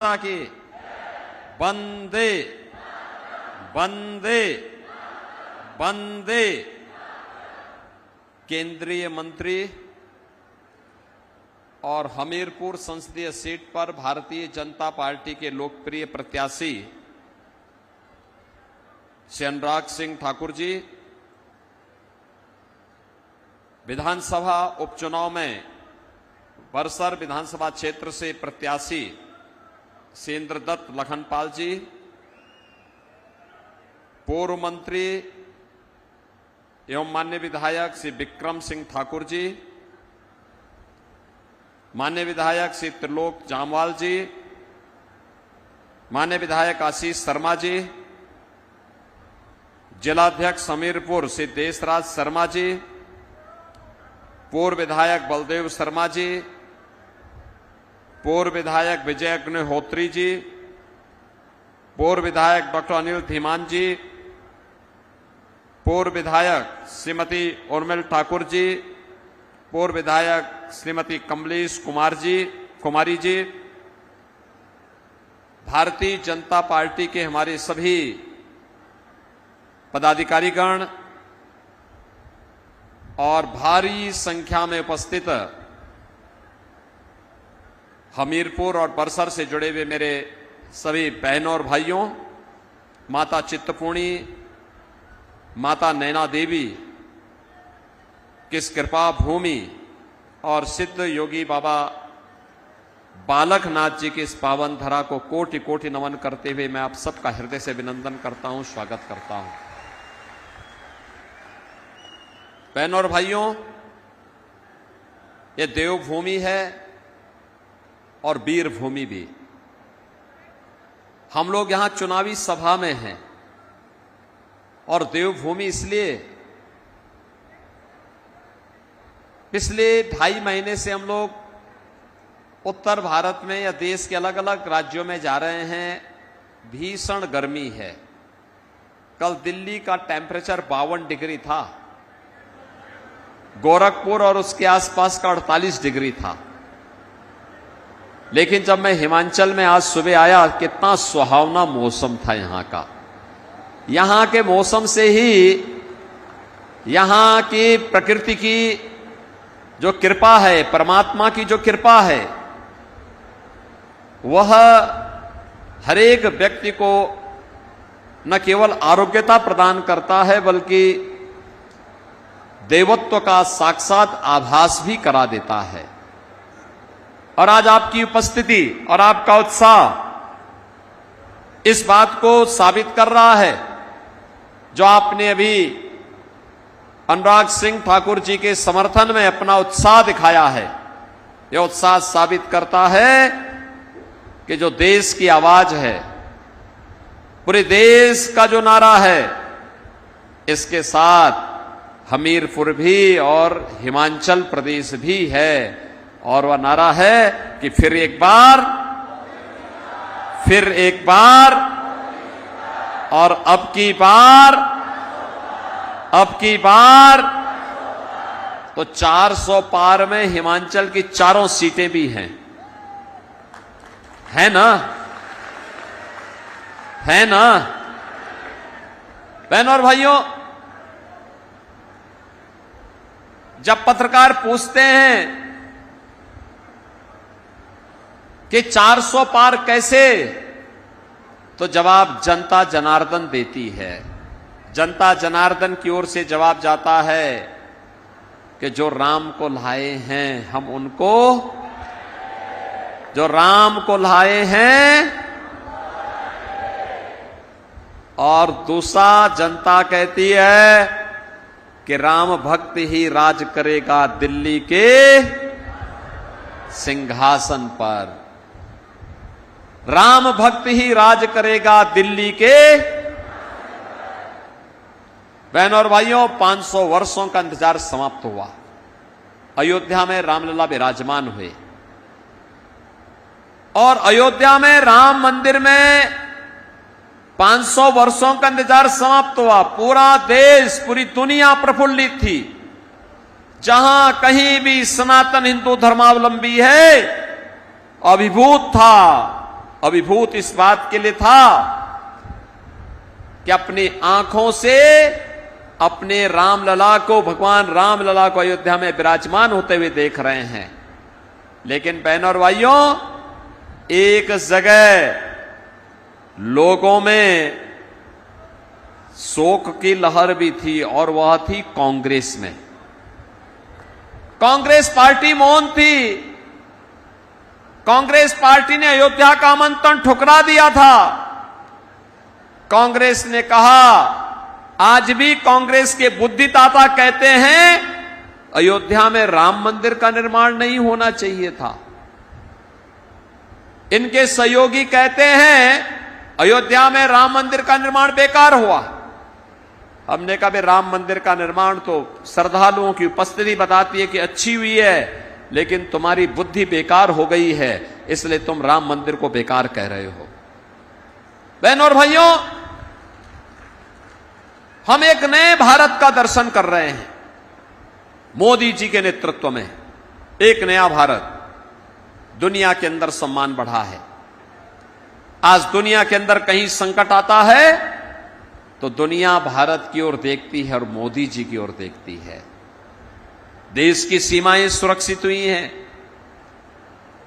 की वंदे वंदे वंदे। केंद्रीय मंत्री और हमीरपुर संसदीय सीट पर भारतीय जनता पार्टी के लोकप्रिय प्रत्याशी श्री अनुराग सिंह ठाकुर जी, विधानसभा उपचुनाव में बरसर विधानसभा क्षेत्र से प्रत्याशी श्री इंद्रदत्त लखनपाल जी, पूर्व मंत्री एवं माननीय विधायक श्री विक्रम सिंह ठाकुर जी, माननीय विधायक श्री त्रिलोक जामवाल जी, माननीय विधायक आशीष शर्मा जी, जिलाध्यक्ष हमीरपुर श्री देशराज शर्मा जी, पूर्व विधायक बलदेव शर्मा जी, पूर्व विधायक विजय अग्निहोत्री जी, पूर्व विधायक डॉक्टर अनिल धीमान जी, पूर्व विधायक श्रीमती उर्मिल ठाकुर जी, पूर्व विधायक श्रीमती कमलेश कुमारी जी, भारतीय जनता पार्टी के हमारे सभी पदाधिकारीगण और भारी संख्या में उपस्थित हमीरपुर और बरसर से जुड़े हुए मेरे सभी बहनों और भाइयों, माता चित्तपूर्णी, माता नैना देवी किस कृपा भूमि और सिद्ध योगी बाबा बालकनाथ जी की इस पावन धरा को कोटि कोटि नमन करते हुए मैं आप सबका हृदय से अभिनंदन करता हूं, स्वागत करता हूं। बहनों और भाइयों, ये देवभूमि है और वीर भूमि भी। हम लोग यहां चुनावी सभा में हैं और देवभूमि इसलिए पिछले 2.5 महीने से हम लोग उत्तर भारत में या देश के अलग अलग राज्यों में जा रहे हैं। भीषण गर्मी है। कल दिल्ली का टेम्परेचर 52 डिग्री था, गोरखपुर और उसके आसपास का 48 डिग्री था। लेकिन जब मैं हिमाचल में आज सुबह आया, कितना सुहावना मौसम था यहां का। यहां के मौसम से ही यहां की प्रकृति की जो कृपा है, परमात्मा की जो कृपा है, वह हर एक व्यक्ति को न केवल आरोग्यता प्रदान करता है बल्कि देवत्व का साक्षात आभास भी करा देता है। और आज आपकी उपस्थिति और आपका उत्साह इस बात को साबित कर रहा है। जो आपने अभी अनुराग सिंह ठाकुर जी के समर्थन में अपना उत्साह दिखाया है, यह उत्साह साबित करता है कि जो देश की आवाज है, पूरे देश का जो नारा है, इसके साथ हमीरपुर भी और हिमाचल प्रदेश भी है। और वह नारा है कि फिर एक बार और अब की बार तो 400 पार में हिमाचल की 4 सीटें भी हैं, है ना? बहनों और भाइयों, जब पत्रकार पूछते हैं कि 400 पार कैसे, तो जवाब जनता जनार्दन देती है। जनता जनार्दन की ओर से जवाब जाता है कि जो राम को लाए हैं हम उनको, जो राम को लाए हैं। और दूसरा, जनता कहती है कि राम भक्त ही राज करेगा दिल्ली के सिंहासन पर। राम भक्त ही राज करेगा दिल्ली के। बहनों और भाइयों, 500 वर्षों का इंतजार समाप्त हुआ। अयोध्या में रामलला विराजमान हुए और अयोध्या में राम मंदिर में 500 वर्षों का इंतजार समाप्त हुआ। पूरा देश, पूरी दुनिया प्रफुल्लित थी। जहां कहीं भी सनातन हिंदू धर्मावलंबी है, अभिभूत था अभिभूत इस बात के लिए था कि अपनी आंखों से अपने रामलला को, भगवान रामलला को अयोध्या में विराजमान होते हुए देख रहे हैं। लेकिन बहनों और भाइयों, एक जगह लोगों में शोक की लहर भी थी और वह थी कांग्रेस में। कांग्रेस पार्टी मौन थी। कांग्रेस पार्टी ने अयोध्या का आमंत्रण ठुकरा दिया था। कांग्रेस ने कहा, आज भी कांग्रेस के बुद्धिदाता कहते हैं अयोध्या में राम मंदिर का निर्माण नहीं होना चाहिए था। इनके सहयोगी कहते हैं अयोध्या में राम मंदिर का निर्माण बेकार हुआ। हमने कहा भाई, राम मंदिर का निर्माण तो श्रद्धालुओं की उपस्थिति बताती है कि अच्छी हुई है, लेकिन तुम्हारी बुद्धि बेकार हो गई है, इसलिए तुम राम मंदिर को बेकार कह रहे हो। बहनों और भाइयों, हम एक नए भारत का दर्शन कर रहे हैं। मोदी जी के नेतृत्व में एक नया भारत। दुनिया के अंदर सम्मान बढ़ा है। आज दुनिया के अंदर कहीं संकट आता है तो दुनिया भारत की ओर देखती है और मोदी जी की ओर देखती है। देश की सीमाएं सुरक्षित हुई हैं।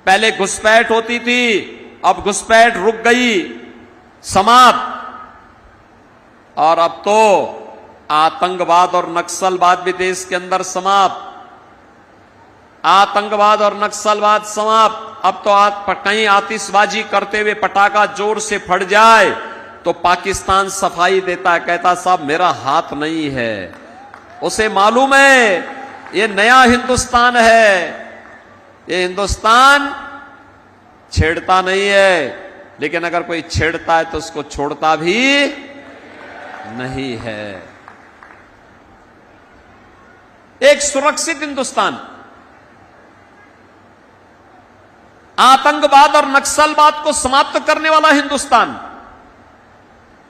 पहले घुसपैठ होती थी, अब घुसपैठ रुक गई, समाप्त। और अब तो आतंकवाद और नक्सलवाद भी देश के अंदर समाप्त। आतंकवाद और नक्सलवाद समाप्त। अब तो कहीं आतिशबाजी करते हुए पटाखा जोर से फट जाए तो पाकिस्तान सफाई देता है, कहता साहब मेरा हाथ नहीं है। उसे मालूम है ये नया हिंदुस्तान है, ये हिंदुस्तान छेड़ता नहीं है, लेकिन अगर कोई छेड़ता है तो उसको छोड़ता भी नहीं है। एक सुरक्षित हिंदुस्तान, आतंकवाद और नक्सलवाद को समाप्त करने वाला हिंदुस्तान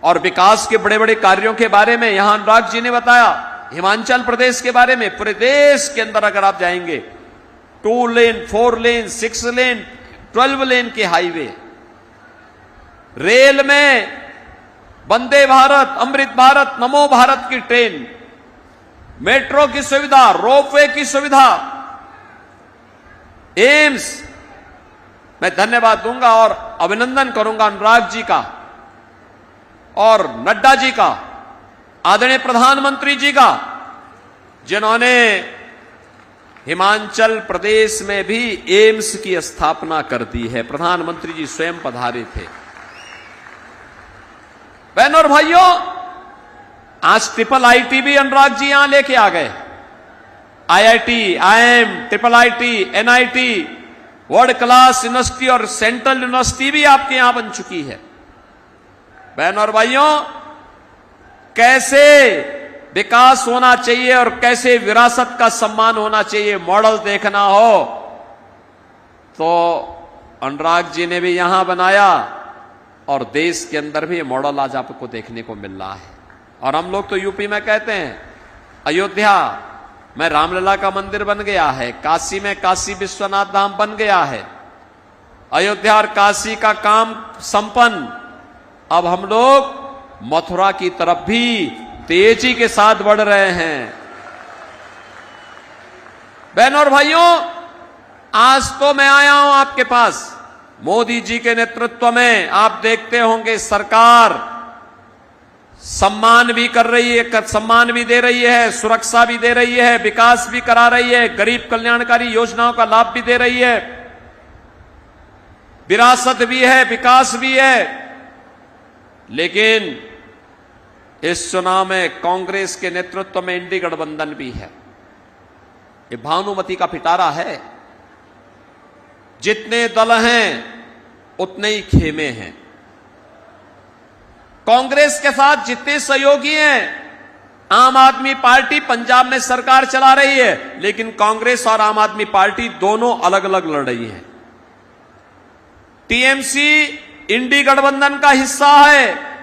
और विकास के बड़े बड़े कार्यों के बारे में यहां अनुराग जी ने बताया। हिमाचल प्रदेश के बारे में पूरे देश के अंदर अगर आप जाएंगे 2 लेन, 4 लेन, 6 लेन, 12 लेन के हाईवे, रेल में वंदे भारत, अमृत भारत, नमो भारत की ट्रेन, मेट्रो की सुविधा, रोपवे की सुविधा, एम्स। मैं धन्यवाद दूंगा और अभिनंदन करूंगा अनुराग जी का और नड्डा जी का, आदरणीय प्रधानमंत्री जी का, जिन्होंने हिमाचल प्रदेश में भी एम्स की स्थापना कर दी है। प्रधानमंत्री जी स्वयं पधारे थे। बहनों और भाइयों, आज IIIT भी अनुराग जी यहां लेके आ गए। IIT, IIM, IIIT, NIT, world class university और सेंट्रल यूनिवर्सिटी भी आपके यहां बन चुकी है। बहनों और भाइयों, कैसे विकास होना चाहिए और कैसे विरासत का सम्मान होना चाहिए, मॉडल देखना हो तो अनुराग जी ने भी यहां बनाया और देश के अंदर भी मॉडल आज आपको देखने को मिल रहा है। और हम लोग तो यूपी में कहते हैं अयोध्या में रामलला का मंदिर बन गया है, काशी में काशी विश्वनाथ धाम बन गया है, अयोध्या और काशी का काम संपन्न। अब हम लोग मथुरा की तरफ भी तेजी के साथ बढ़ रहे हैं। बहनों और भाइयों, आज तो मैं आया हूं आपके पास मोदी जी के नेतृत्व में। आप देखते होंगे सरकार सम्मान भी कर रही है, सम्मान भी दे रही है, सुरक्षा भी दे रही है, विकास भी करा रही है, गरीब कल्याणकारी योजनाओं का लाभ भी दे रही है, विरासत भी है, विकास भी है। लेकिन इस चुनाव में कांग्रेस के नेतृत्व में इंडी गठबंधन भी है। ये भानुमति का पिटारा है। जितने दल हैं उतने ही खेमे हैं। कांग्रेस के साथ जितने सहयोगी हैं, आम आदमी पार्टी पंजाब में सरकार चला रही है, लेकिन कांग्रेस और आम आदमी पार्टी दोनों अलग अलग लड़ रही हैं। टीएमसी इंडी गठबंधन का हिस्सा है,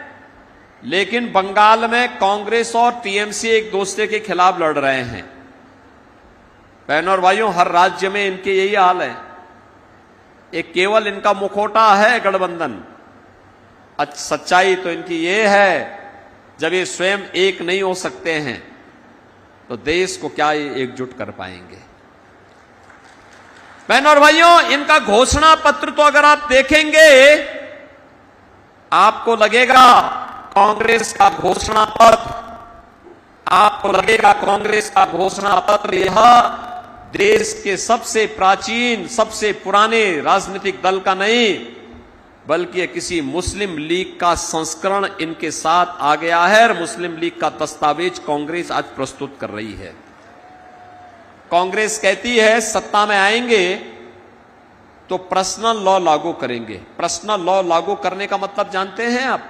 लेकिन बंगाल में कांग्रेस और टीएमसी एक दूसरे के खिलाफ लड़ रहे हैं। बहनों और भाइयों, हर राज्य में इनके यही हाल है। ये केवल इनका मुखौटा है गठबंधन। सच्चाई तो इनकी ये है, जब ये स्वयं एक नहीं हो सकते हैं तो देश को क्या ये एकजुट कर पाएंगे। बहनों और भाइयों, इनका घोषणा पत्र तो अगर आप देखेंगे आपको लगेगा कांग्रेस का घोषणा पत्र, आपको लगेगा कांग्रेस का घोषणा पत्र यह देश के सबसे प्राचीन, सबसे पुराने राजनीतिक दल का नहीं, बल्कि किसी मुस्लिम लीग का संस्करण इनके साथ आ गया है और मुस्लिम लीग का दस्तावेज कांग्रेस आज प्रस्तुत कर रही है। कांग्रेस कहती है सत्ता में आएंगे तो पर्सनल लॉ लागू करेंगे। पर्सनल लॉ लागू करने का मतलब जानते हैं आप?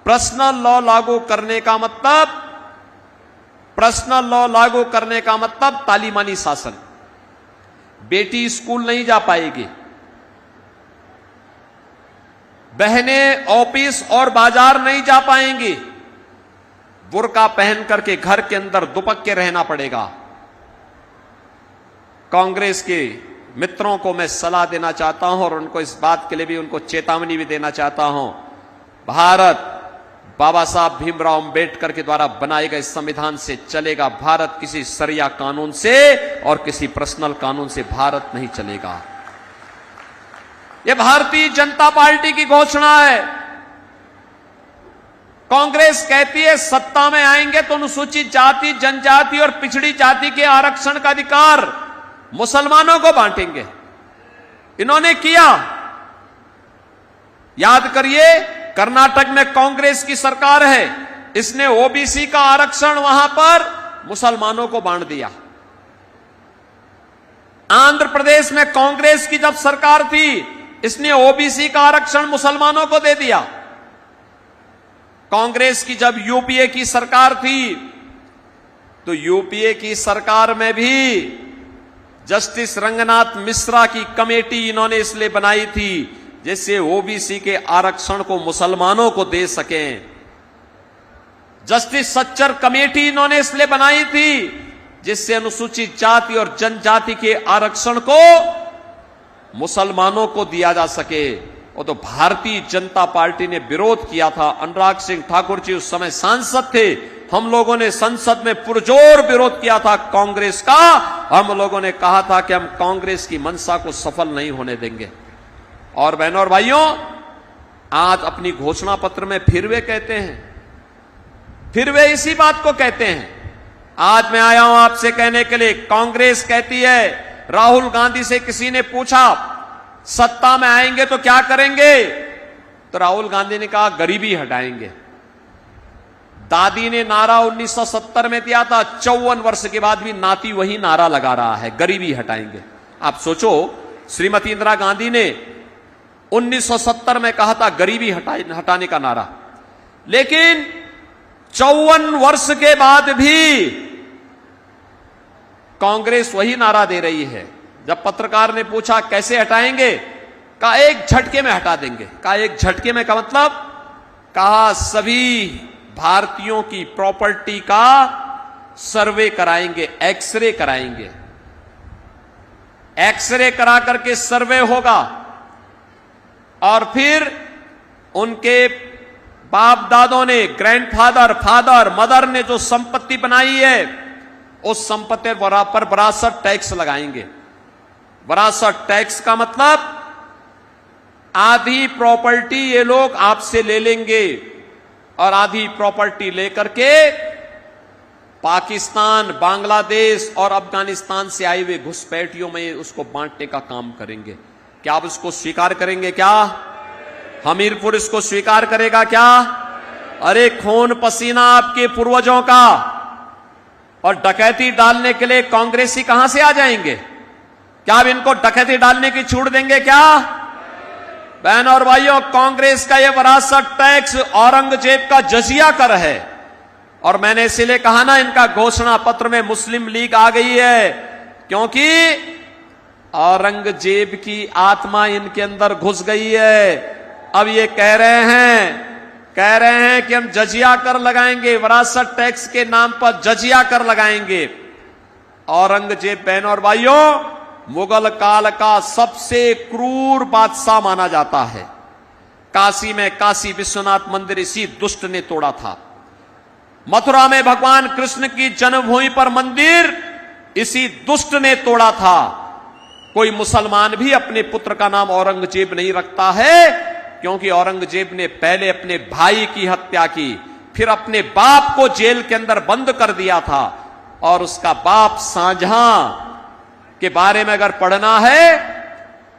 पर्सनल लॉ लागू करने का मतलब, पर्सनल लॉ लागू करने का मतलब तालीमानी शासन। बेटी स्कूल नहीं जा पाएगी, बहनें ऑफिस और बाजार नहीं जा पाएंगी, बुर्का पहन करके घर के अंदर दुपक के रहना पड़ेगा। कांग्रेस के मित्रों को मैं सलाह देना चाहता हूं और उनको इस बात के लिए भी उनको चेतावनी भी देना चाहता हूं, भारत बाबा साहब भीमराव अंबेडकर के द्वारा बनाए गए संविधान से चलेगा। भारत किसी शरिया कानून से और किसी पर्सनल कानून से भारत नहीं चलेगा। यह भारतीय जनता पार्टी की घोषणा है। कांग्रेस कहती है सत्ता में आएंगे तो अनुसूचित जाति, जनजाति और पिछड़ी जाति के आरक्षण का अधिकार मुसलमानों को बांटेंगे। इन्होंने किया, याद करिए, कर्नाटक में कांग्रेस की सरकार है, इसने ओबीसी का आरक्षण वहां पर मुसलमानों को बांट दिया। आंध्र प्रदेश में कांग्रेस की जब सरकार थी, इसने ओबीसी का आरक्षण मुसलमानों को दे दिया। कांग्रेस की जब यूपीए की सरकार थी, तो यूपीए की सरकार में भी जस्टिस रंगनाथ मिश्रा की कमेटी इन्होंने इसलिए बनाई थी जिससे ओबीसी के आरक्षण को मुसलमानों को दे सकें। जस्टिस सच्चर कमेटी इन्होंने इसलिए बनाई थी जिससे अनुसूचित जाति और जनजाति के आरक्षण को मुसलमानों को दिया जा सके। और तो भारतीय जनता पार्टी ने विरोध किया था। अनुराग सिंह ठाकुर जी उस समय सांसद थे। हम लोगों ने संसद में पुरजोर विरोध किया था कांग्रेस का। हम लोगों ने कहा था कि हम कांग्रेस की मंशा को सफल नहीं होने देंगे। और बहनों और भाइयों, आज अपनी घोषणा पत्र में फिर वे कहते हैं, फिर वे इसी बात को कहते हैं। आज मैं आया हूं आपसे कहने के लिए, कांग्रेस कहती है, राहुल गांधी से किसी ने पूछा सत्ता में आएंगे तो क्या करेंगे, तो राहुल गांधी ने कहा गरीबी हटाएंगे। दादी ने नारा 1970 में दिया था, 54 वर्ष के बाद भी नाती वही नारा लगा रहा है, गरीबी हटाएंगे। आप सोचो, श्रीमती इंदिरा गांधी ने 1970 में कहा था गरीबी हटाने का नारा, लेकिन 54 वर्ष के बाद भी कांग्रेस वही नारा दे रही है। जब पत्रकार ने पूछा कैसे हटाएंगे, कहा एक झटके में हटा देंगे। कहा एक झटके में का मतलब, कहा सभी भारतीयों की प्रॉपर्टी का सर्वे कराएंगे, एक्सरे कराएंगे। एक्सरे करा करके सर्वे होगा और फिर उनके बाप दादों ने, ग्रैंडफादर, फादर, मदर ने जो संपत्ति बनाई है, उस संपत्ति पर विरासत टैक्स लगाएंगे। विरासत टैक्स का मतलब आधी प्रॉपर्टी ये लोग आपसे ले लेंगे और आधी प्रॉपर्टी लेकर के पाकिस्तान, बांग्लादेश और अफगानिस्तान से आए हुए घुसपैठियों में उसको बांटने का काम करेंगे। क्या आप इसको स्वीकार करेंगे? क्या हमीरपुर इसको स्वीकार करेगा? क्या? अरे खून पसीना आपके पूर्वजों का, और डकैती डालने के लिए कांग्रेसी कहां से आ जाएंगे? क्या आप इनको डकैती डालने की छूट देंगे? क्या बहन और भाइयों, कांग्रेस का यह विरासत टैक्स औरंगजेब का जजिया कर है। और मैंने इसीलिए कहा ना, इनका घोषणा पत्र में मुस्लिम लीग आ गई है, क्योंकि औरंगजेब की आत्मा इनके अंदर घुस गई है। अब ये कह रहे हैं कि हम जजिया कर लगाएंगे, विरासत टैक्स के नाम पर जजिया कर लगाएंगे। औरंगजेब, बहनों और भाइयों, मुगल काल का सबसे क्रूर बादशाह माना जाता है। काशी में काशी विश्वनाथ मंदिर इसी दुष्ट ने तोड़ा था। मथुरा में भगवान कृष्ण की जन्मभूमि पर मंदिर इसी दुष्ट ने तोड़ा था। कोई मुसलमान भी अपने पुत्र का नाम औरंगजेब नहीं रखता है, क्योंकि औरंगजेब ने पहले अपने भाई की हत्या की, फिर अपने बाप को जेल के अंदर बंद कर दिया था। और उसका बाप शाहजहां के बारे में अगर पढ़ना है,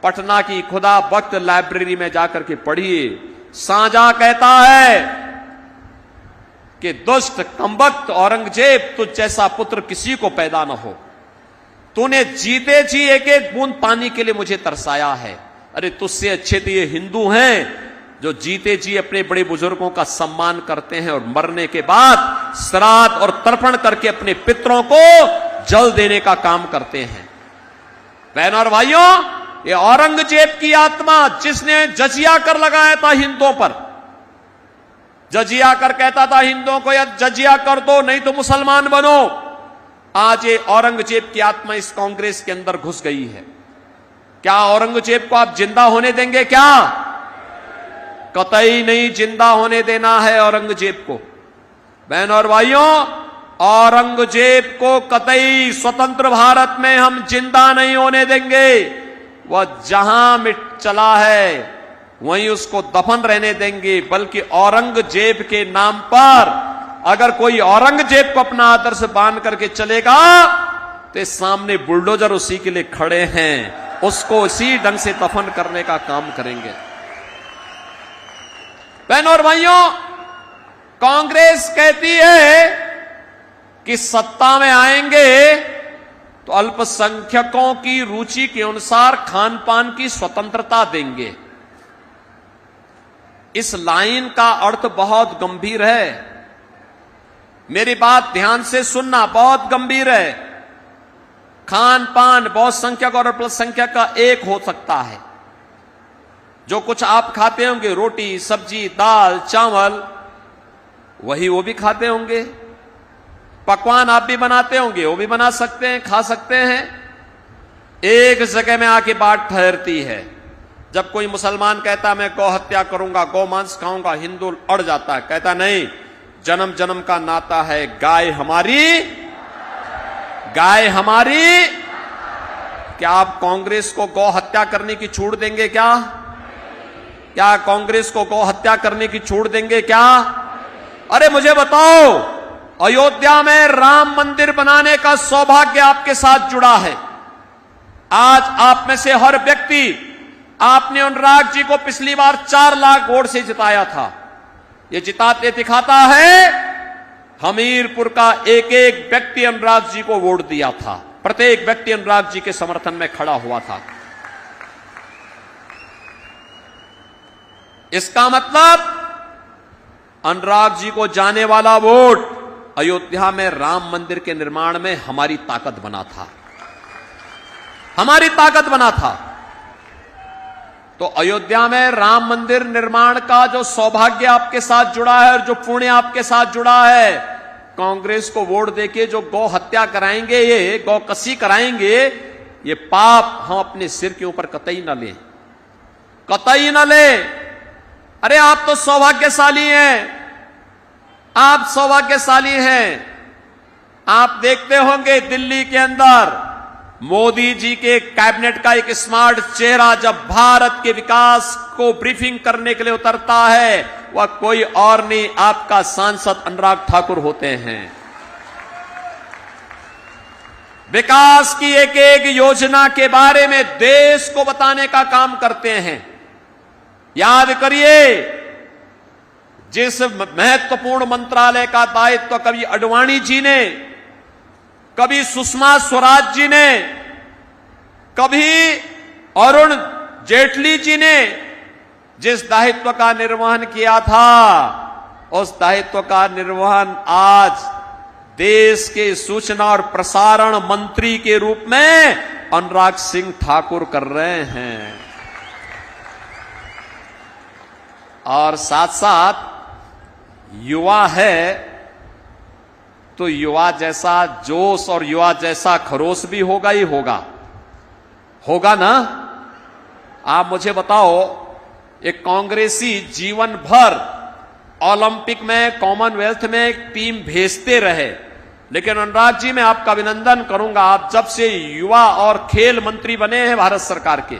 पटना की खुदा वक्त लाइब्रेरी में जाकर के पढ़िए। शाहजहां कहता है कि दुष्ट कमबख्त औरंगजेब, तुझ जैसा पुत्र किसी को पैदा न हो। तूने जीते जी एक एक बूंद पानी के लिए मुझे तरसाया है। अरे तुझसे अच्छे तो ये हिंदू हैं जो जीते जी अपने बड़े बुजुर्गों का सम्मान करते हैं और मरने के बाद श्राद्ध और तर्पण करके अपने पितरों को जल देने का काम करते हैं। बहनों और भाइयों, ये औरंगजेब की आत्मा जिसने जजिया कर लगाया था हिंदुओं पर, जजिया कर कहता था हिंदुओं को, या जजिया कर दो नहीं तो मुसलमान बनो। आज ये औरंगजेब की आत्मा इस कांग्रेस के अंदर घुस गई है। क्या औरंगजेब को आप जिंदा होने देंगे? क्या? कतई नहीं जिंदा होने देना है औरंगजेब को। बहनों और भाइयों, औरंगजेब को कतई स्वतंत्र भारत में हम जिंदा नहीं होने देंगे। वह जहां मिट चला है वहीं उसको दफन रहने देंगे। बल्कि औरंगजेब के नाम पर अगर कोई औरंगजेब को अपना आदर्श बांध करके चलेगा तो सामने बुलडोजर उसी के लिए खड़े हैं, उसको उसी ढंग से दफन करने का काम करेंगे। बहनों और भाइयों, कांग्रेस कहती है कि सत्ता में आएंगे तो अल्पसंख्यकों की रुचि के अनुसार खान पान की स्वतंत्रता देंगे। इस लाइन का अर्थ बहुत गंभीर है। मेरी बात ध्यान से सुनना, बहुत गंभीर है। खान पान बहुत संख्यक और अल्पसंख्यक का एक हो सकता है। जो कुछ आप खाते होंगे, रोटी सब्जी दाल चावल, वही वो भी खाते होंगे। पकवान आप भी बनाते होंगे, वो भी बना सकते हैं, खा सकते हैं। एक जगह में आके बात ठहरती है। जब कोई मुसलमान कहता मैं गौ हत्या करूंगा, गौ मांस खाऊंगा, हिंदू अड़ जाता है, कहता नहीं, जन्म जन्म का नाता है, गाय हमारी, गाय हमारी। क्या आप कांग्रेस को गौ हत्या करने की छूट देंगे? क्या कांग्रेस को गौ हत्या करने की छूट देंगे? क्या? अरे मुझे बताओ, अयोध्या में राम मंदिर बनाने का सौभाग्य आपके साथ जुड़ा है। आज आप में से हर व्यक्ति, आपने अनुराग जी को पिछली बार 4 लाख वोट से जिताया था। ये जिताते दिखाता है हमीरपुर का एक एक व्यक्ति अनुराग जी को वोट दिया था। प्रत्येक व्यक्ति अनुराग जी के समर्थन में खड़ा हुआ था। इसका मतलब अनुराग जी को जाने वाला वोट अयोध्या में राम मंदिर के निर्माण में हमारी ताकत बना था, हमारी ताकत बना था। तो अयोध्या में राम मंदिर निर्माण का जो सौभाग्य आपके साथ जुड़ा है और जो पुण्य आपके साथ जुड़ा है, कांग्रेस को वोट देके जो गौ हत्या कराएंगे, ये गौ कसी कराएंगे, ये पाप हम अपने सिर के ऊपर कतई न लें, कतई न लें। अरे आप तो सौभाग्यशाली हैं, आप सौभाग्यशाली हैं। आप देखते होंगे दिल्ली के अंदर मोदी जी के कैबिनेट का एक स्मार्ट चेहरा जब भारत के विकास को ब्रीफिंग करने के लिए उतरता है, वह कोई और नहीं, आपका सांसद अनुराग ठाकुर होते हैं। विकास की एक एक योजना के बारे में देश को बताने का काम करते हैं। याद करिए, जिस महत्वपूर्ण मंत्रालय का दायित्व कभी अडवाणी जी ने, कभी सुषमा स्वराज जी ने, कभी अरुण जेटली जी ने जिस दायित्व का निर्वहन किया था, उस दायित्व का निर्वहन आज देश के सूचना और प्रसारण मंत्री के रूप में अनुराग सिंह ठाकुर कर रहे हैं। और साथ साथ युवा है तो युवा जैसा जोश और युवा जैसा खरोश भी होगा ही होगा। होगा ना? आप मुझे बताओ, एक कांग्रेसी जीवन भर ओलंपिक में, कॉमनवेल्थ में एक टीम भेजते रहे, लेकिन अनुराग जी मैं आपका अभिनंदन करूंगा, आप जब से युवा और खेल मंत्री बने हैं भारत सरकार के,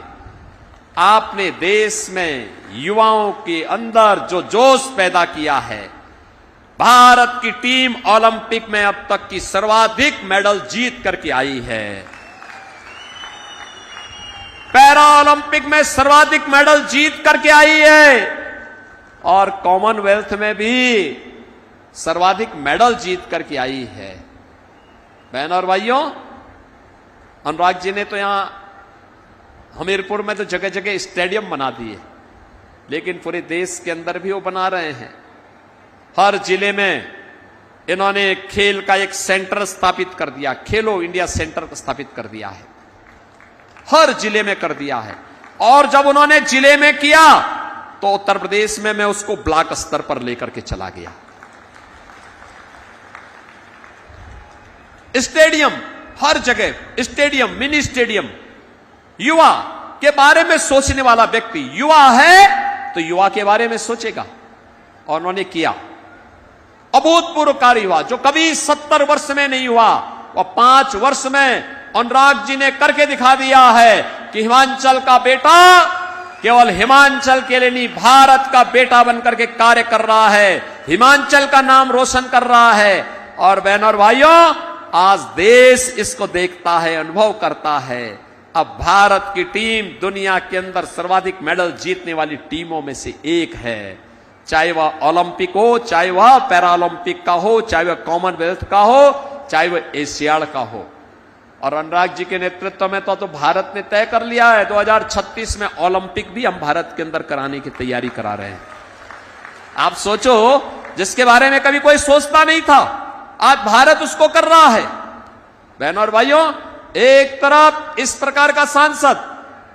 आपने देश में युवाओं के अंदर जो जोश पैदा किया है। भारत की टीम ओलंपिक में अब तक की सर्वाधिक मेडल जीत करके आई है। पैरा ओलंपिक में सर्वाधिक मेडल जीत करके आई है और कॉमनवेल्थ में भी सर्वाधिक मेडल जीत करके आई है। बहन और भाइयों, अनुराग जी ने तो यहां हमीरपुर में तो जगह जगह स्टेडियम बना दिए, लेकिन पूरे देश के अंदर भी वो बना रहे हैं। हर जिले में इन्होंने खेल का एक सेंटर स्थापित कर दिया, खेलो इंडिया सेंटर स्थापित कर दिया है, हर जिले में कर दिया है। और जब उन्होंने जिले में किया तो उत्तर प्रदेश में मैं उसको ब्लॉक स्तर पर लेकर के चला गया। स्टेडियम, हर जगह स्टेडियम, मिनी स्टेडियम। युवा के बारे में सोचने वाला व्यक्ति युवा है तो युवा के बारे में सोचेगा, और उन्होंने किया। अभूतपूर्व कार्य हुआ जो कभी 70 वर्ष में नहीं हुआ, वह 5 वर्ष में अनुराग जी ने करके दिखा दिया है कि हिमाचल का बेटा केवल हिमाचल के लिए नहीं, भारत का बेटा बनकर के कार्य कर रहा है, हिमाचल का नाम रोशन कर रहा है। और बहनों और भाइयों, आज देश इसको देखता है, अनुभव करता है। अब भारत की टीम दुनिया के अंदर सर्वाधिक मेडल जीतने वाली टीमों में से एक है, चाहे वह ओलंपिक हो, चाहे वह पैरा ओलंपिक का हो, चाहे वह कॉमनवेल्थ का हो, चाहे वह एशियाड का हो। और अनुराग जी के नेतृत्व में तो भारत ने तय कर लिया है 2036 में ओलंपिक भी हम भारत के अंदर कराने की तैयारी करा रहे हैं। आप सोचो, जिसके बारे में कभी कोई सोचता नहीं था, आज भारत उसको कर रहा है। बहनों और भाइयों, एक तरफ इस प्रकार का सांसद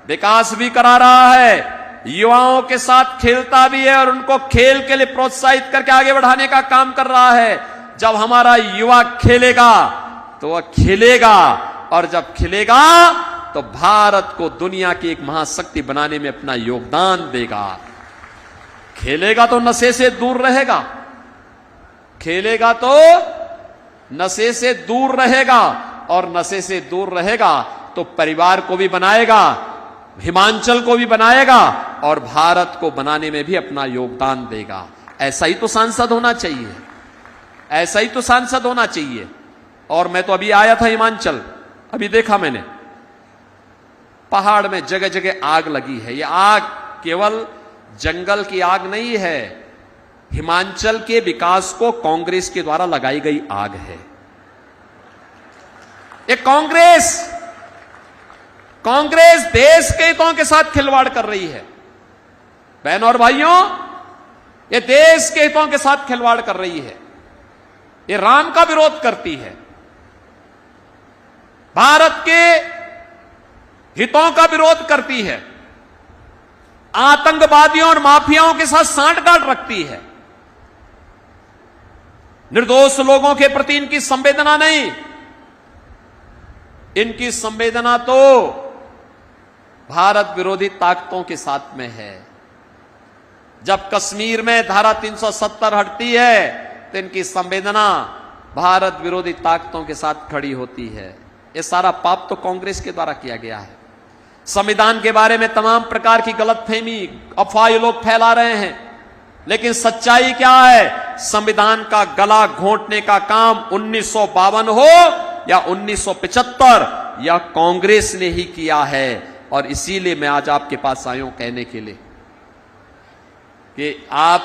विकास भी करा रहा है, युवाओं के साथ खेलता भी है और उनको खेल के लिए प्रोत्साहित करके आगे बढ़ाने का काम कर रहा है। जब हमारा युवा खेलेगा तो वह खिलेगा, और जब खिलेगा तो भारत को दुनिया की एक महाशक्ति बनाने में अपना योगदान देगा। खेलेगा तो नशे से दूर रहेगा, खेलेगा तो नशे से दूर रहेगा, और नशे से दूर रहेगा तो परिवार को भी बनाएगा, हिमाचल को भी बनाएगा, और भारत को बनाने में भी अपना योगदान देगा। ऐसा ही तो सांसद होना चाहिए, ऐसा ही तो सांसद होना चाहिए। और मैं तो अभी आया था हिमाचल, अभी देखा मैंने पहाड़ में जगह जगह आग लगी है। ये आग केवल जंगल की आग नहीं है, हिमाचल के विकास को कांग्रेस के द्वारा लगाई गई आग है। ये कांग्रेस देश के हितों के साथ खिलवाड़ कर रही है। बहनों और भाइयों, ये देश के हितों के साथ खिलवाड़ कर रही है, ये राम का विरोध करती है, भारत के हितों का विरोध करती है, आतंकवादियों और माफियाओं के साथ सांठगांठ रखती है। निर्दोष लोगों के प्रति इनकी संवेदना नहीं, इनकी संवेदना तो भारत विरोधी ताकतों के साथ में है। जब कश्मीर में धारा 370 हटती है तो इनकी संवेदना भारत विरोधी ताकतों के साथ खड़ी होती है। ये सारा पाप तो कांग्रेस के द्वारा किया गया है। संविधान के बारे में तमाम प्रकार की गलतफहमी, अफवाह लोग फैला रहे हैं, लेकिन सच्चाई क्या है? संविधान का गला घोंटने का काम 1952 हो या 1975, या कांग्रेस ने ही किया है। और इसीलिए मैं आज आपके पास आया हूं कहने के लिए कि आप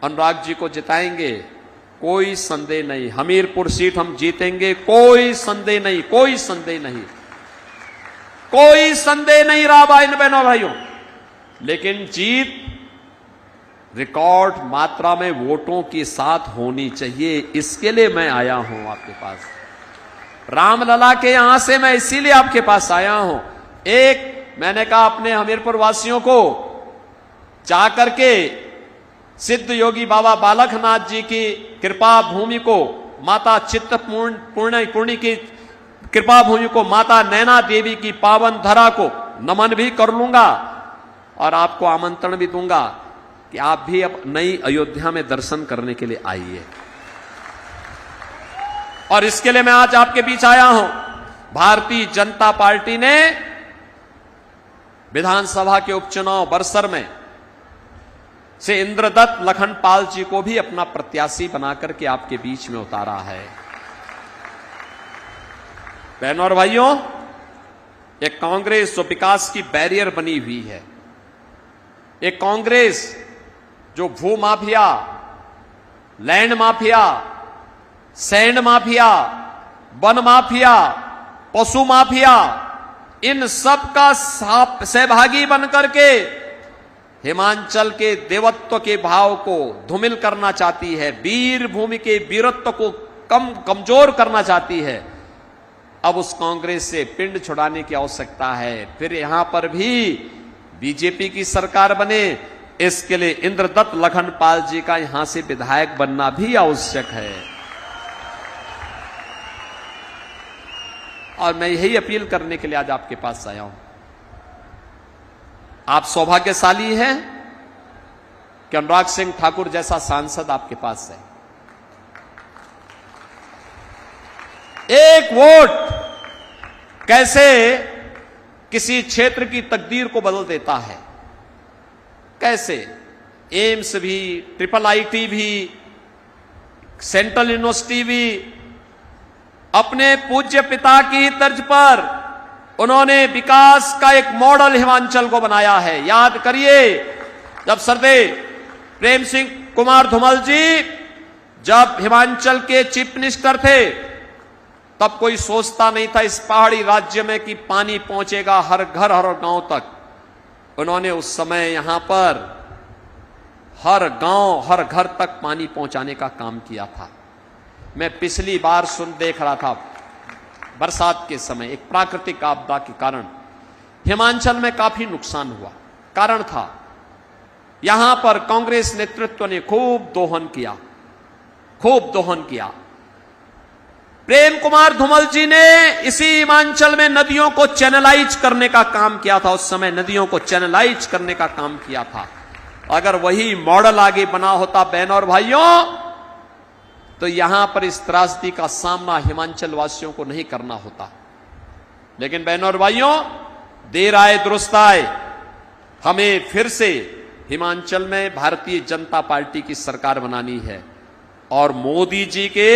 अनुराग जी को जिताएंगे, कोई संदेह नहीं। हमीरपुर सीट हम जीतेंगे, कोई संदेह नहीं, कोई संदेह नहीं, कोई संदेह नहीं रहा भाई बहनों भाइयों। लेकिन जीत रिकॉर्ड मात्रा में वोटों के साथ होनी चाहिए, इसके लिए मैं आया हूं आपके पास। रामलला के यहां से मैं इसीलिए आपके पास आया हूं। एक मैंने कहा अपने हमीरपुर वासियों को जाकर के सिद्ध योगी बाबा बालकनाथ जी की कृपा भूमि को, माता चित्तपूर्णी की कृपा भूमि को, माता नैना देवी की पावन धरा को नमन भी कर लूंगा और आपको आमंत्रण भी दूंगा कि आप भी अब नई अयोध्या में दर्शन करने के लिए आइए। और इसके लिए मैं आज आपके बीच आया हूं। भारतीय जनता पार्टी ने विधानसभा के उपचुनाव बरसर में से इंद्रदत्त लखनपाल जी को भी अपना प्रत्याशी बनाकर के आपके बीच में उतारा है। बहनों और भाइयों, एक कांग्रेस जो विकास की बैरियर बनी हुई है, एक कांग्रेस जो भू mafia, land mafia, sand mafia, one mafia, पशु माफिया, इन सब का सहभागी बनकर के हिमाचल के देवत्व के भाव को धूमिल करना चाहती है, वीर भूमि के वीरत्व को कमजोर करना चाहती है। अब उस कांग्रेस से पिंड छुड़ाने की आवश्यकता है। फिर यहां पर भी बीजेपी की सरकार बने, इसके लिए इंद्रदत्त लखनपाल जी का यहां से विधायक बनना भी आवश्यक है। और मैं यही अपील करने के लिए आज आपके पास आया हूं। आप सौभाग्यशाली हैं कि अनुराग सिंह ठाकुर जैसा सांसद आपके पास है। एक वोट कैसे किसी क्षेत्र की तकदीर को बदल देता है, कैसे एम्स भी, ट्रिपल आईटी भी, सेंट्रल यूनिवर्सिटी भी अपने पूज्य पिता की तर्ज पर उन्होंने विकास का एक मॉडल हिमाचल को बनाया है। याद करिए, जब सरदेव प्रेम सिंह कुमार धूमल जी जब हिमाचल के चीफ मिनिस्टर थे, तब कोई सोचता नहीं था इस पहाड़ी राज्य में कि पानी पहुंचेगा हर घर हर गांव तक। उन्होंने उस समय यहां पर हर गांव हर घर तक पानी पहुंचाने का काम किया था। मैं पिछली बार देख रहा था, बरसात के समय एक प्राकृतिक आपदा के कारण हिमाचल में काफी नुकसान हुआ। कारण था यहां पर कांग्रेस नेतृत्व ने खूब दोहन किया। प्रेम कुमार धूमल जी ने इसी हिमाचल में नदियों को चैनलाइज करने का काम किया था। उस समय नदियों को चैनलाइज करने का काम किया था। अगर वही मॉडल आगे बना होता बहनों और भाइयों, तो यहां पर इस त्रासदी का सामना हिमाचल वासियों को नहीं करना होता। लेकिन बहनों और भाइयों, देर आए दुरुस्त आए, हमें फिर से हिमाचल में भारतीय जनता पार्टी की सरकार बनानी है। और मोदी जी के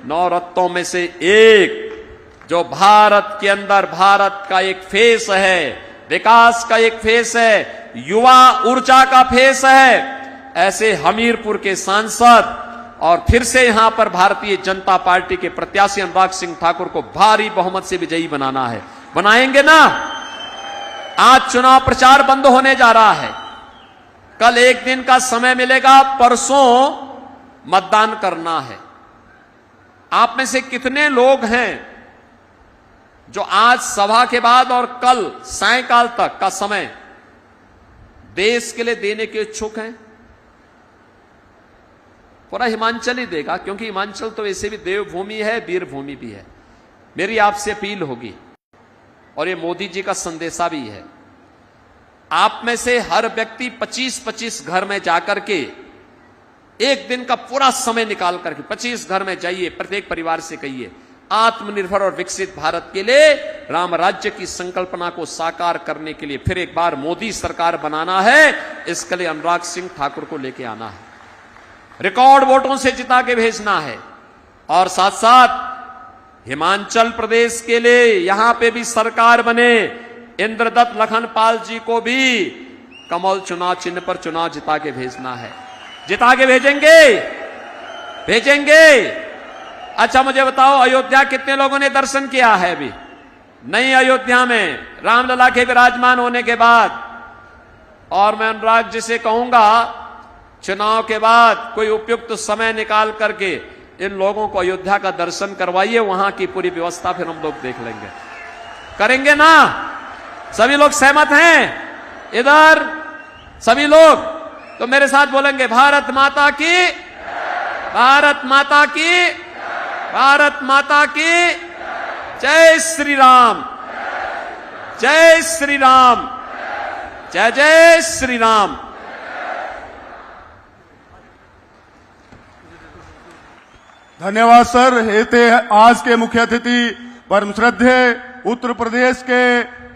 9 रत्नों में से एक, जो भारत के अंदर भारत का एक फेस है, विकास का एक फेस है, युवा ऊर्जा का फेस है, ऐसे हमीरपुर के सांसद और फिर से यहां पर भारतीय जनता पार्टी के प्रत्याशी अनुराग सिंह ठाकुर को भारी बहुमत से विजयी बनाना है। बनाएंगे ना? आज चुनाव प्रचार बंद होने जा रहा है, कल एक दिन का समय मिलेगा, परसों मतदान करना है। आप में से कितने लोग हैं जो आज सभा के बाद और कल सायंकाल तक का समय देश के लिए देने के इच्छुक हैं? पूरा हिमाचल ही देगा, क्योंकि हिमाचल तो वैसे भी देवभूमि है, वीर भूमि भी है। मेरी आपसे अपील होगी, और ये मोदी जी का संदेशा भी है, आप में से हर व्यक्ति 25-25 घर में जाकर के एक दिन का पूरा समय निकाल करके 25 घर में जाइए, प्रत्येक परिवार से कहिए, आत्मनिर्भर और विकसित भारत के लिए, राम राज्य की संकल्पना को साकार करने के लिए फिर एक बार मोदी सरकार बनाना है। इसके लिए अनुराग सिंह ठाकुर को लेके आना है, रिकॉर्ड वोटों से जिता के भेजना है। और साथ साथ हिमाचल प्रदेश के लिए यहां पे भी सरकार बने, इंद्रदत्त लखनपाल जी को भी कमल चुनाव चिन्ह पर चुनाव जिता के भेजना है। जिता के भेजेंगे। अच्छा मुझे बताओ, अयोध्या कितने लोगों ने दर्शन किया है अभी? नई अयोध्या में रामलला के विराजमान होने के बाद। और मैं अनुराग जी से कहूंगा, चुनाव के बाद कोई उपयुक्त समय निकाल करके इन लोगों को अयोध्या का दर्शन करवाइए, वहां की पूरी व्यवस्था फिर हम लोग देख लेंगे। करेंगे ना? सभी लोग सहमत हैं? इधर सभी लोग तो मेरे साथ बोलेंगे, भारत माता की, भारत माता की, भारत माता की जय श्री राम, जय श्री राम, जय जय श्री राम। धन्यवाद सर। ये थे आज के मुख्य अतिथि परम श्रद्धेय उत्तर प्रदेश के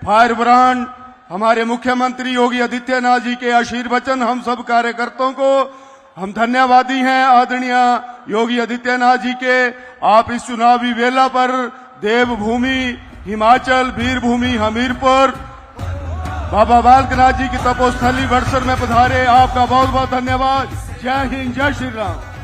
फायर ब्रांड हमारे मुख्यमंत्री योगी आदित्यनाथ जी के आशीर्वचन हम सब कार्यकर्ताओं को हम धन्यवादी हैं आदरणीय योगी आदित्यनाथ जी के। आप इस चुनावी वेला पर देवभूमि हिमाचल वीरभूमि हमीरपुर बाबा बालकनाथ जी की तपोस्थली बड़सर में पधारे। आपका बहुत बहुत धन्यवाद। जय हिंद, जय श्री राम।